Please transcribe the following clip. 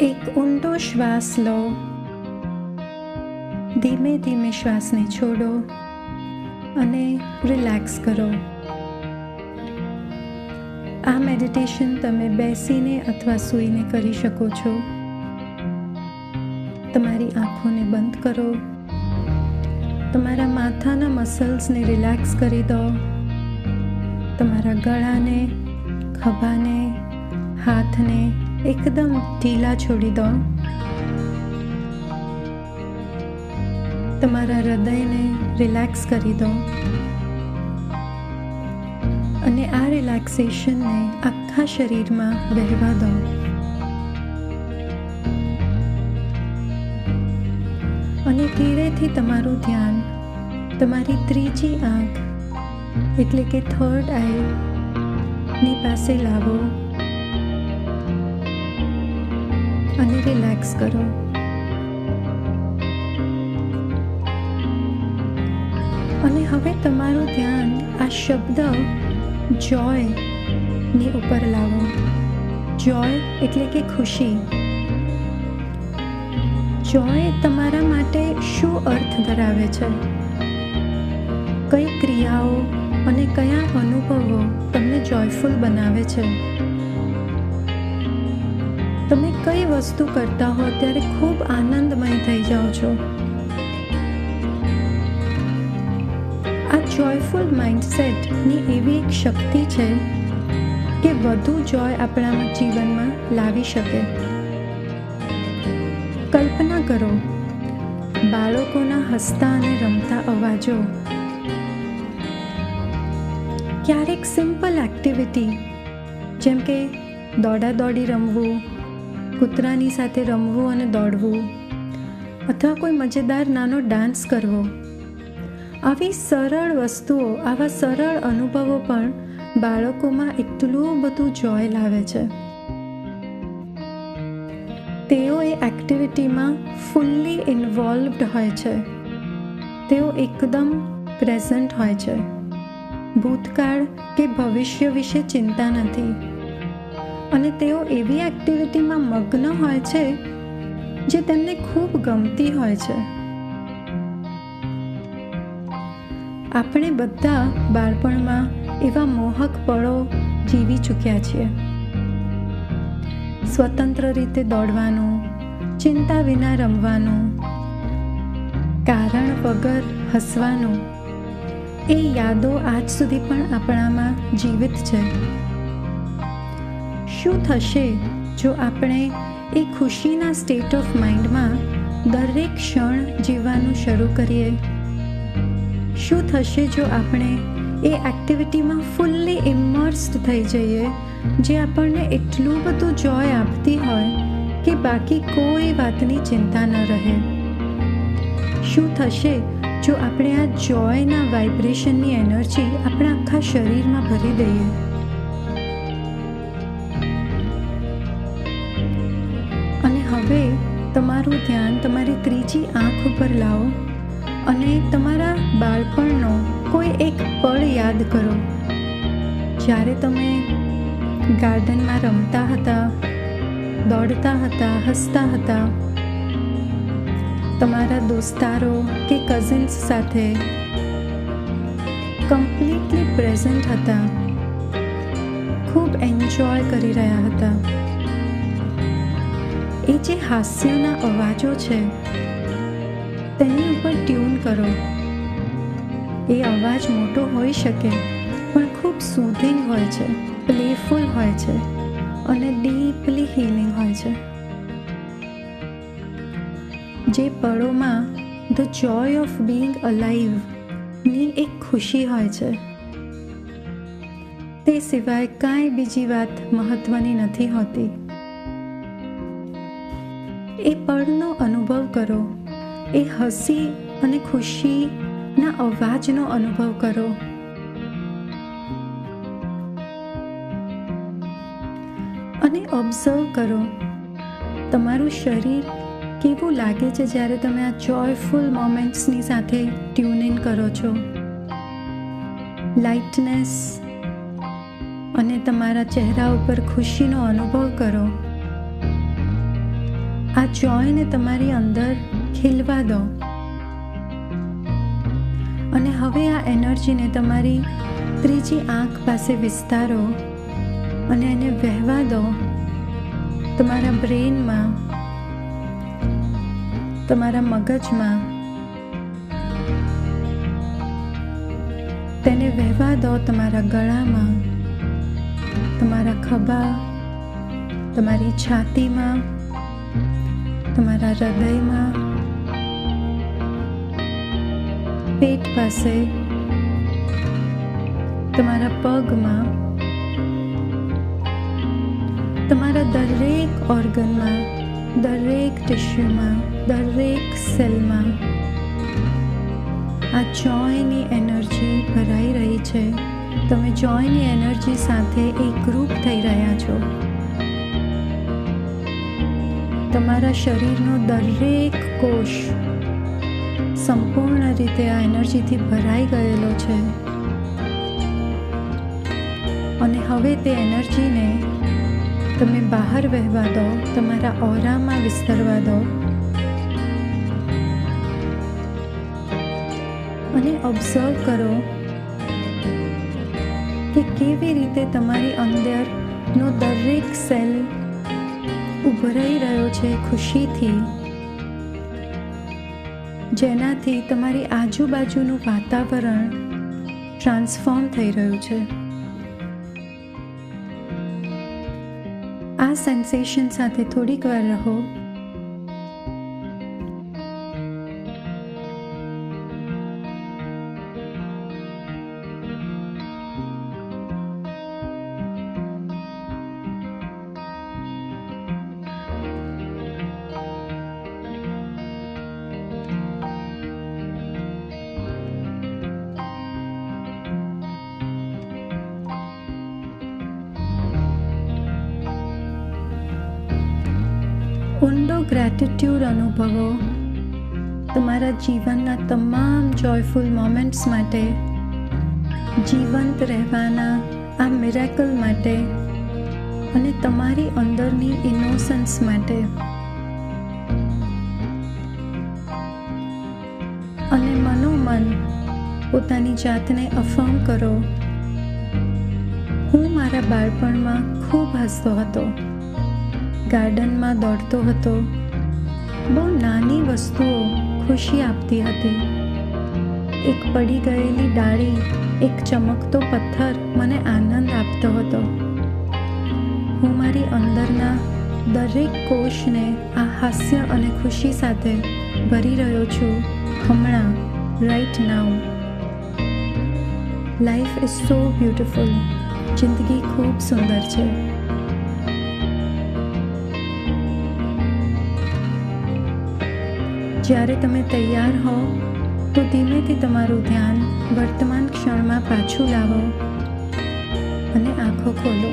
એક ઊંડો શ્વાસ લો, ધીમે ધીમે શ્વાસને છોડો અને રિલેક્સ કરો. આ મેડિટેશન તમે બેસીને અથવા સૂઈને કરી શકો છો. તમારી આંખોને બંધ કરો. તમારા માથાના મસલ્સને રિલેક્સ કરી દો. તમારા ગળાને, ખભાને, હાથને એકદમ ઢીલા છોડી દો. તમારા હૃદયને રિલેક્સ કરી દો અને આ રિલેક્સેશનને આખા શરીરમાં વહેવા દો. અને ધીરેથી તમારું ધ્યાન તમારી ત્રીજી આંખ એટલે કે થર્ડ આઈની પાસે લાવો અને રિલેક્સ કરો. અને હવે તમારું ધ્યાન આ શબ્દ જોયની ઉપર લાવો. જોય એટલે કે ખુશી. જોય તમારા માટે શું અર્થ ધરાવે છે? કઈ ક્રિયાઓ અને કયા અનુભવો તમને જોયફુલ બનાવે છે? તમે કઈ વસ્તુ કરતા હો ત્યારે ખૂબ આનંદમય થઈ જાઓ છો? આ જોયફુલ માઇન્ડસેટની એવી એક શક્તિ છે કે વધુ જોય આપણા જીવનમાં લાવી શકે. કલ્પના કરો, બાળકોના હસતા અને રમતા અવાજો. ક્યારેક સિમ્પલ એક્ટિવિટી જેમ કે દોડાદોડી રમવું, કૂતરાની સાથે રમવું અને દોડવું, અથવા કોઈ મજેદાર નાનો ડાન્સ કરવો. આવી સરળ વસ્તુઓ, આવા સરળ અનુભવો પણ બાળકોમાં એટલું બધું જોય લાવે છે. તેઓ એ એક્ટિવિટીમાં ફૂલ્લી ઇન્વોલ્વડ હોય છે. તેઓ એકદમ પ્રેઝન્ટ હોય છે. ભૂતકાળ કે ભવિષ્ય વિશે ચિંતા નથી. અને તેઓ એવી એક્ટિવિટીમાં મગ્ન હોય છે જે તેમને ખૂબ ગમતી હોય છે. આપણે બધા બાળપણમાં એવા મોહક પળો જીવી ચૂક્યા છીએ. સ્વતંત્ર રીતે દોડવાનું, ચિંતા વિના રમવાનું, કારણ વગર હસવાનું. એ યાદો આજ સુધી પણ આપણામાં જીવિત છે. શું થશે જો આપણે એ ખુશીના સ્ટેટ ઓફ માઇન્ડમાં દરેક ક્ષણ જીવવાનું શરૂ કરીએ? શું થશે જો આપણે એ એક્ટિવિટીમાં ફૂલ્લી ઇમર્સ્ડ થઈ જઈએ જે આપણને એટલું બધું જોય આપતી હોય કે બાકી કોઈ વાતની ચિંતા ન રહે? શું થશે જો આપણે આ જોયના વાઇબ્રેશનની એનર્જી આપણા આખા શરીરમાં ભરી દઈએ? અને હવે તમારું ધ્યાન તમારી ત્રીજી આંખ ઉપર લાવો અને તમારા બાળપણનો કોઈ એક પળ યાદ કરો. જ્યારે તમે ગાર્ડનમાં રમતા હતા, દોડતા હતા, હસતા હતા, તમારા દોસ્તારો કે કઝિન્સ સાથે કમ્પ્લીટલી પ્રેઝન્ટ હતા, ખૂબ એન્જોય કરી રહ્યા હતા. એ જે હાસ્યના અવાજો છે તેની ઉપર ટ્યુન કરો. એ અવાજ મોટો હોઈ શકે પણ ખૂબ સૂધિંગ હોય છે, પ્લેફુલ હોય છે અને ડીપલી હીલિંગ હોય છે. જે પળોમાં the Joy of being alive ની એક ખુશી હોય છે. તે સિવાય કાંઈ બીજી વાત મહત્વની નથી હોતી. એ પળનો અનુભવ કરો. એ હસી અને ખુશીના અવાજનો અનુભવ કરો. અને ઓબ્ઝર્વ કરો તમારું શરીર કેવું લાગે છે જ્યારે તમે આ જોયફુલ મોમેન્ટ્સની સાથે ટ્યુન ઇન કરો છો. લાઇટનેસ અને તમારા ચહેરા ઉપર ખુશીનો અનુભવ કરો. આ જોયને તમારી અંદર ખીલવા દો અને હવે આ એનર્જીને તમારી ત્રીજી આંખ પાસે વિસ્તારો અને એને વહેવા દો તમારા બ્રેનમાં, તમારા મગજમાં. તેને વહેવા દો તમારા ગળામાં, તમારા ખભા, તમારી છાતીમાં, તમારા હૃદયમાં, પેટ પાસે, તમારા પગમાં, તમારા દરેક ઓર્ગનમાં, દરેક ટિશ્યુમાં, દરેક સેલમાં આ જોયની એનર્જી ભરાઈ રહી છે. તમે જોયની એનર્જી સાથે એકરૂપ થઈ રહ્યા છો. તમારા શરીરનો દરેક કોષ સંપૂર્ણ રીતે આ એનર્જીથી ભરાઈ ગયેલો છે અને હવે તે એનર્જીને તમે બહાર વહેવા દો, તમારા ઓરામાં વિસ્તરવા દો અને ઓબ્ઝર્વ કરો કે કેવી રીતે તમારી અંદરનો દરેક સેલ ઉભરાઈ રહ્યો છે ખુશીથી, જેનાથી તમારી આજુબાજુનું વાતાવરણ ટ્રાન્સફોર્મ થઈ રહ્યું છે. આ સેન્સેશન સાથે થોડીક વાર રહો. ઊંડો ગ્રેટિટ્યૂડ અનુભવો તમારા જીવનના તમામ જોયફુલ મોમેન્ટ્સ માટે, જીવંત રહેવાના આ મિરેકલ માટે અને તમારી અંદરની ઇનોસન્સ માટે. અને મનોમન પોતાની જાતને અફર્મ કરો, હું મારા બાળપણમાં ખૂબ હસતો હતો, ગાર્ડનમાં દોડતો હતો, બહુ નાની વસ્તુઓ ખુશી આપતી હતી. એક પડી ગયેલી ડાળી, એક ચમકતો પથ્થર મને આનંદ આપતો હતો. હું મારી અંદરના દરેક કોષને આ હાસ્ય અને ખુશી સાથે ભરી રહ્યો છું હમણાં, right now. Life is so beautiful. જિંદગી ખૂબ સુંદર છે. જ્યારે તમે તૈયાર હો તો ધીમેથી તમારું ધ્યાન વર્તમાન ક્ષણમાં પાછું લાવો અને આંખો ખોલો.